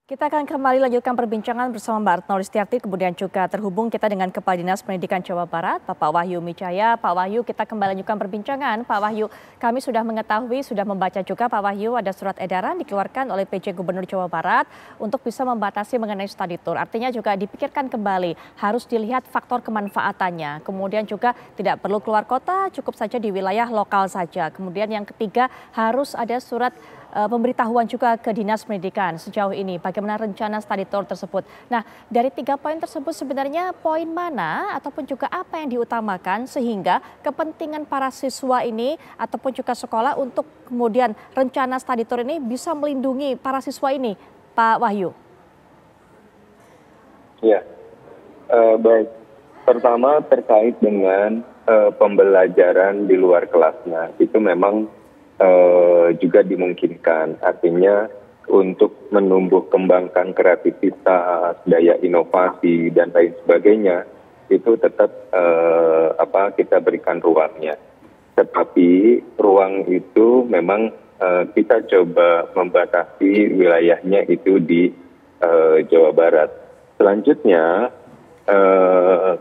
Kita akan kembali lanjutkan perbincangan bersama Mbak Retno Listiarti, kemudian juga terhubung kita dengan Kepala Dinas Pendidikan Jawa Barat, Bapak Wahyu Mijaya. Pak Wahyu, kita kembali lanjutkan perbincangan. Pak Wahyu, kami sudah mengetahui, sudah membaca juga Pak Wahyu ada surat edaran dikeluarkan oleh PJ Gubernur Jawa Barat untuk bisa membatasi mengenai study tour. Artinya juga dipikirkan kembali, harus dilihat faktor kemanfaatannya. Kemudian juga tidak perlu keluar kota, cukup saja di wilayah lokal saja. Kemudian yang ketiga, harus ada surat pemberitahuan juga ke Dinas Pendidikan sejauh ini bagaimana rencana study tour tersebut. Nah, dari 3 poin tersebut sebenarnya poin mana ataupun juga apa yang diutamakan sehingga kepentingan para siswa ini ataupun juga sekolah untuk kemudian rencana study tour ini bisa melindungi para siswa ini, Pak Wahyu? Ya, baik. Pertama terkait dengan pembelajaran di luar kelasnya, itu memang juga dimungkinkan. Artinya untuk menumbuh kembangkan kreativitas, daya inovasi dan lain sebagainya itu tetap kita berikan ruangnya. Tetapi ruang itu memang kita coba membatasi wilayahnya itu di Jawa Barat. Selanjutnya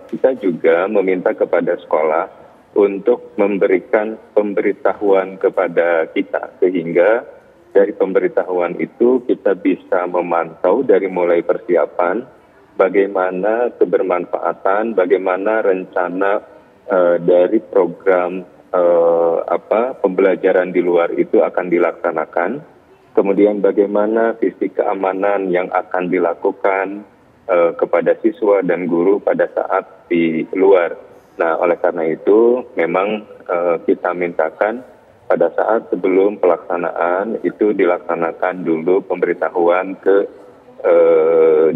kita juga meminta kepada sekolah untuk memberikan pemberitahuan kepada kita sehingga dari pemberitahuan itu kita bisa memantau dari mulai persiapan bagaimana kebermanfaatan, bagaimana rencana dari program pembelajaran di luar itu akan dilaksanakan, kemudian bagaimana visi keamanan yang akan dilakukan kepada siswa dan guru pada saat di luar. Nah, oleh karena itu memang kita mintakan pada saat sebelum pelaksanaan itu dilaksanakan dulu pemberitahuan ke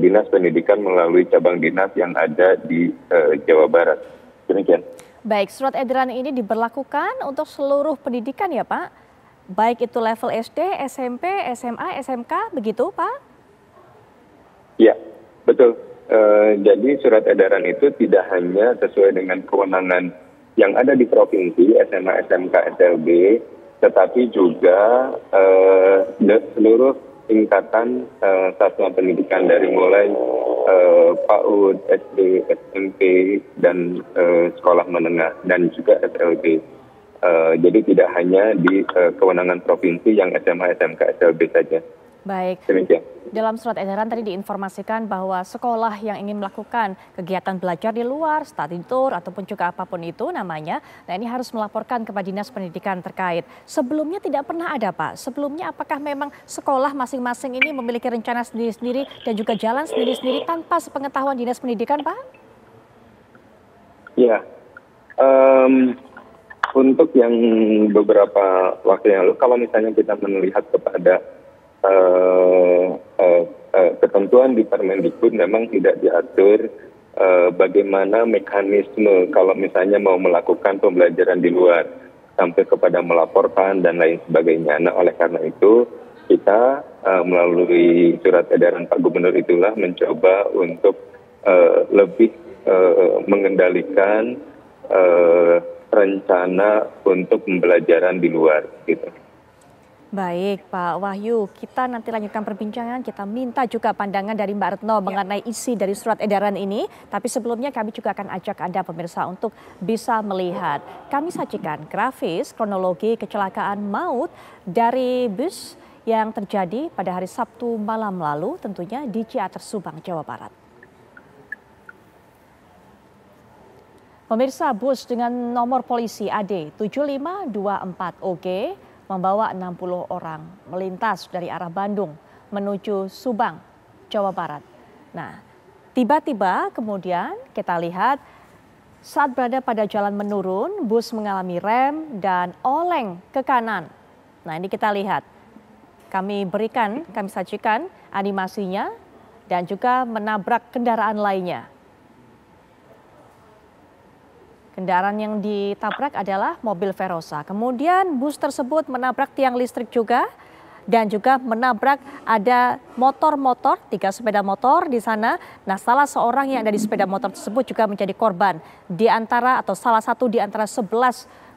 Dinas Pendidikan melalui cabang dinas yang ada di Jawa Barat. Demikian. Baik, surat edaran ini diberlakukan untuk seluruh pendidikan ya Pak? Baik itu level SD, SMP, SMA, SMK, begitu Pak? Ya, betul. Jadi surat edaran itu tidak hanya sesuai dengan kewenangan yang ada di provinsi, SMA, SMK, SLB, tetapi juga seluruh tingkatan satuan pendidikan dari mulai PAUD, SD, SMP, dan sekolah menengah, dan juga SLB. Jadi tidak hanya di kewenangan provinsi yang SMA, SMK, SLB saja. Baik. Demikian. Dalam surat edaran tadi diinformasikan bahwa sekolah yang ingin melakukan kegiatan belajar di luar, study tour ataupun juga apapun itu namanya, nah ini harus melaporkan kepada Dinas Pendidikan terkait. Sebelumnya tidak pernah ada Pak. Sebelumnya apakah memang sekolah masing-masing ini memiliki rencana sendiri-sendiri dan juga jalan sendiri-sendiri tanpa sepengetahuan Dinas Pendidikan Pak? Ya, untuk yang beberapa waktu yang lalu, kalau misalnya kita melihat kepada ketentuan di Permendikbud memang tidak diatur bagaimana mekanisme kalau misalnya mau melakukan pembelajaran di luar sampai kepada melaporkan dan lain sebagainya. Nah, oleh karena itu kita melalui surat edaran Pak Gubernur itulah mencoba untuk lebih mengendalikan rencana untuk pembelajaran di luar gitu. Baik Pak Wahyu, kita nanti lanjutkan perbincangan, kita minta juga pandangan dari Mbak Retno mengenai isi dari surat edaran ini. Tapi sebelumnya kami juga akan ajak Anda pemirsa untuk bisa melihat. Kami sajikan grafis kronologi kecelakaan maut dari bus yang terjadi pada hari Sabtu malam lalu tentunya di Ciater Subang, Jawa Barat. Pemirsa, bus dengan nomor polisi AD 7524OG membawa 60 orang melintas dari arah Bandung menuju Subang, Jawa Barat. Nah, tiba-tiba kemudian kita lihat saat berada pada jalan menurun, bus mengalami rem dan oleng ke kanan. Nah, ini kita lihat. Kami sajikan animasinya dan juga menabrak kendaraan lainnya. Kendaraan yang ditabrak adalah mobil Verosa. Kemudian bus tersebut menabrak tiang listrik juga dan juga menabrak ada motor-motor, 3 sepeda motor di sana. Nah, salah seorang yang ada di sepeda motor tersebut juga menjadi korban di antara atau salah satu di antara 11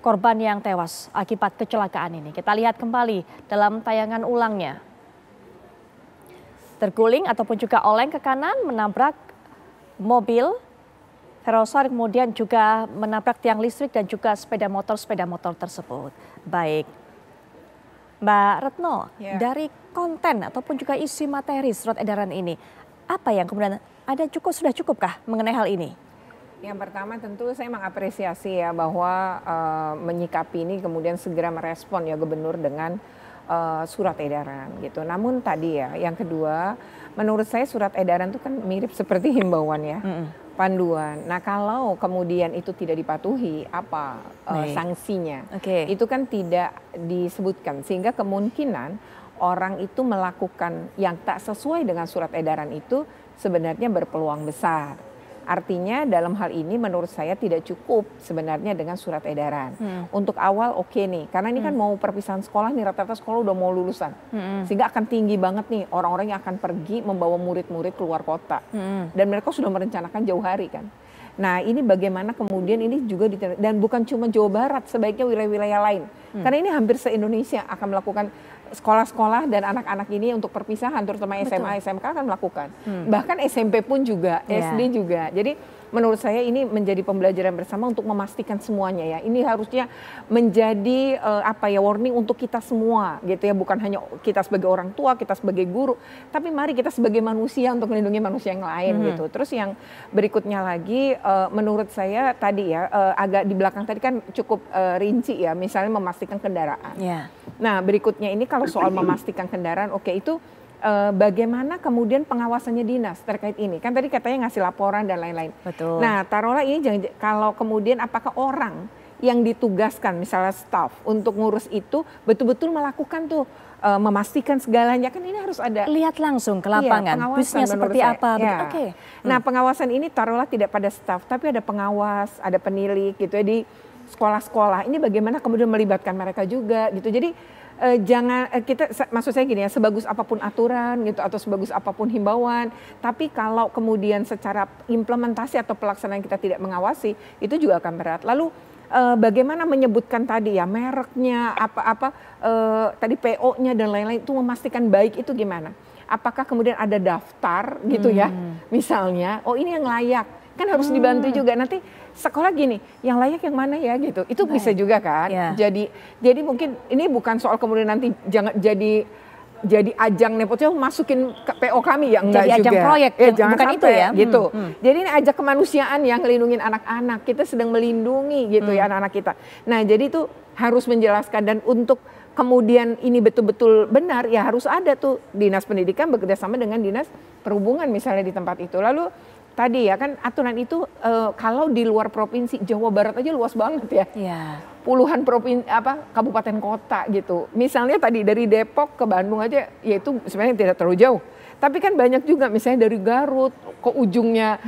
korban yang tewas akibat kecelakaan ini. Kita lihat kembali dalam tayangan ulangnya. terguling ataupun juga oleng ke kanan menabrak mobil Verosa, kemudian juga menabrak tiang listrik dan juga sepeda motor tersebut. Baik, Mbak Retno, dari konten ataupun juga isi materi surat edaran ini, apa yang kemudian sudah cukupkah mengenai hal ini? Yang pertama tentu saya mengapresiasi ya bahwa menyikapi ini kemudian segera merespon ya gubernur dengan surat edaran gitu. Namun tadi ya, yang kedua, menurut saya surat edaran itu kan mirip seperti himbauan ya. Panduan. Nah kalau kemudian itu tidak dipatuhi, apa sanksinya? Itu kan tidak disebutkan, sehingga kemungkinan orang itu melakukan yang tak sesuai dengan surat edaran itu sebenarnya berpeluang besar. Artinya dalam hal ini menurut saya tidak cukup sebenarnya dengan surat edaran. Untuk awal oke nih, karena ini kan mau perpisahan sekolah nih, rata-rata sekolah udah mau lulusan. Sehingga akan tinggi banget nih orang-orang yang akan pergi membawa murid-murid keluar kota. Dan mereka sudah merencanakan jauh hari kan. Nah ini bagaimana kemudian ini juga dan bukan cuma Jawa Barat, sebaiknya wilayah-wilayah lain. Karena ini hampir se-Indonesia akan melakukan sekolah-sekolah dan anak-anak ini untuk perpisahan, terutama SMA, SMK akan melakukan. Bahkan SMP pun juga, SD juga. Jadi menurut saya ini menjadi pembelajaran bersama untuk memastikan semuanya ya. Ini harusnya menjadi warning untuk kita semua gitu ya, bukan hanya kita sebagai orang tua, kita sebagai guru, tapi mari kita sebagai manusia untuk melindungi manusia yang lain gitu. Terus yang berikutnya lagi menurut saya tadi ya agak di belakang tadi kan cukup rinci ya, misalnya memastikan kendaraan. Nah berikutnya ini kalau soal memastikan kendaraan, oke, itu bagaimana kemudian pengawasannya dinas terkait ini? Kan tadi katanya ngasih laporan dan lain-lain. Betul. Nah taruhlah ini kalau kemudian apakah orang yang ditugaskan misalnya staff untuk ngurus itu betul-betul melakukan tuh memastikan segalanya, kan ini harus ada. Lihat langsung ke lapangan, bisnya seperti apa. Nah pengawasan ini taruhlah tidak pada staff, tapi ada pengawas, ada penilik gitu ya di sekolah-sekolah. Ini bagaimana kemudian melibatkan mereka juga gitu. Jadi jangan maksud saya gini ya, sebagus apapun aturan gitu atau sebagus apapun himbauan, tapi kalau kemudian secara implementasi atau pelaksanaan kita tidak mengawasi, itu juga akan berat. Lalu bagaimana menyebutkan tadi ya mereknya, tadi PO-nya dan lain-lain, itu memastikan baik itu gimana? Apakah kemudian ada daftar gitu ya, misalnya, oh ini yang layak, kan harus dibantu juga nanti. Sekolah gini, yang layak yang mana ya gitu, itu bisa juga kan. Jadi mungkin ini bukan soal kemudian nanti jangan jadi ajang nepotisme masukin ke PO kami ya, enggak jadi juga. Ajang proyek, jangan bukan sampai, itu ya. Gitu. Jadi ini ajak kemanusiaan yang ngelindungin anak-anak, kita sedang melindungi gitu ya anak-anak kita. Nah jadi itu harus menjelaskan, dan untuk kemudian ini betul-betul benar ya harus ada tuh dinas pendidikan bekerja sama dengan dinas perhubungan misalnya di tempat itu. Lalu tadi ya kan aturan itu kalau di luar provinsi, Jawa Barat aja luas banget ya. Puluhan kabupaten kota gitu. Misalnya tadi dari Depok ke Bandung aja ya itu sebenarnya tidak terlalu jauh. Tapi kan banyak juga misalnya dari Garut ke ujungnya.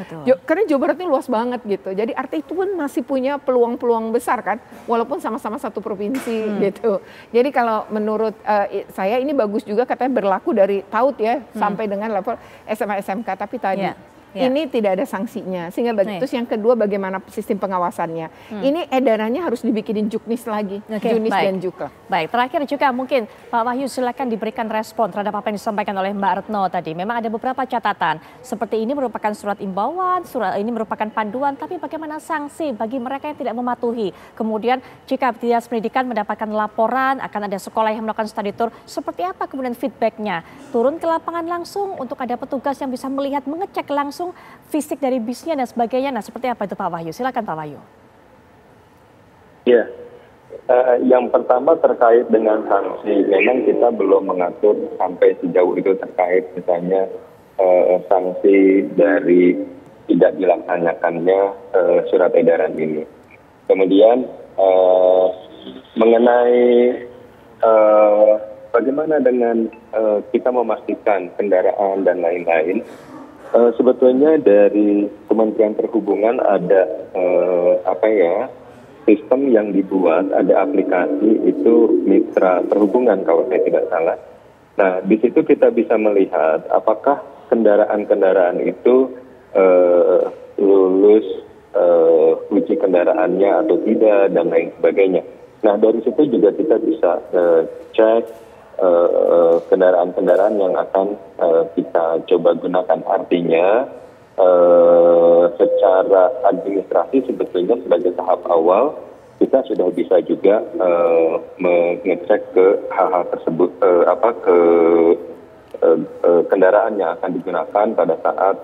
Karena Jawa Barat ini luas banget gitu. Jadi artinya itu pun masih punya peluang-peluang besar kan. Walaupun sama-sama satu provinsi gitu. Jadi kalau menurut saya ini bagus juga katanya berlaku dari PAUD ya sampai dengan level SMA SMK. Tapi tadi ini tidak ada sanksinya, sehingga terus yang kedua bagaimana sistem pengawasannya. Ini edarannya harus dibikinin juknis lagi, Junis dan Jukla. Baik, terakhir juga mungkin Pak Wahyu silakan diberikan respon terhadap apa yang disampaikan oleh Mbak Retno tadi. Memang ada beberapa catatan, seperti ini merupakan surat imbauan, surat ini merupakan panduan, tapi bagaimana sanksi bagi mereka yang tidak mematuhi? Kemudian jika dinas pendidikan mendapatkan laporan akan ada sekolah yang melakukan study tour, seperti apa kemudian feedbacknya? Turun ke lapangan langsung untuk ada petugas yang bisa melihat, mengecek langsung fisik dari bisnya dan sebagainya. Nah seperti apa itu Pak Wahyu? Silakan Pak Wahyu. Ya, yang pertama terkait dengan sanksi, memang kita belum mengatur sampai sejauh itu terkait misalnya sanksi dari tidak dilaksanakannya surat edaran ini. Kemudian mengenai bagaimana dengan kita memastikan kendaraan dan lain-lain. Sebetulnya dari Kementerian Perhubungan ada sistem yang dibuat, ada aplikasi itu Mitra Perhubungan kalau saya tidak salah. Nah di situ kita bisa melihat apakah kendaraan-kendaraan itu lulus uji kendaraannya atau tidak dan lain sebagainya. Nah dari situ juga kita bisa cek kendaraan-kendaraan yang akan kita coba gunakan. Artinya secara administrasi sebetulnya sebagai tahap awal kita sudah bisa juga mengecek ke hal-hal tersebut, kendaraan yang akan digunakan pada saat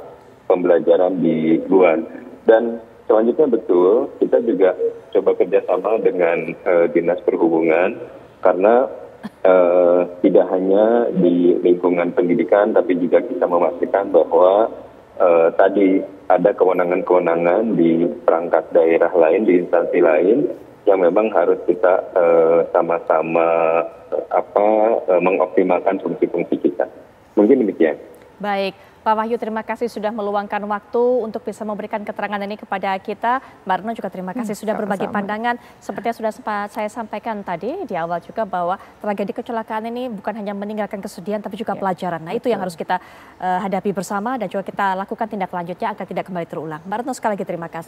pembelajaran di luar. Dan selanjutnya betul kita juga coba kerjasama dengan Dinas Perhubungan karena tidak hanya di lingkungan pendidikan, tapi juga kita memastikan bahwa tadi ada kewenangan-kewenangan di perangkat daerah lain, di instansi lain yang memang harus kita sama-sama mengoptimalkan fungsi-fungsi kita. Mungkin demikian. Baik, Pak Wahyu, terima kasih sudah meluangkan waktu untuk bisa memberikan keterangan ini kepada kita. Mbak Retno juga terima kasih sudah berbagi pandangan. Seperti yang sudah sempat saya sampaikan tadi di awal juga bahwa tragedi kecelakaan ini bukan hanya meninggalkan kesedihan tapi juga pelajaran. Nah itu yang harus kita hadapi bersama dan juga kita lakukan tindak lanjutnya agar tidak kembali terulang. Mbak Retno sekali lagi terima kasih.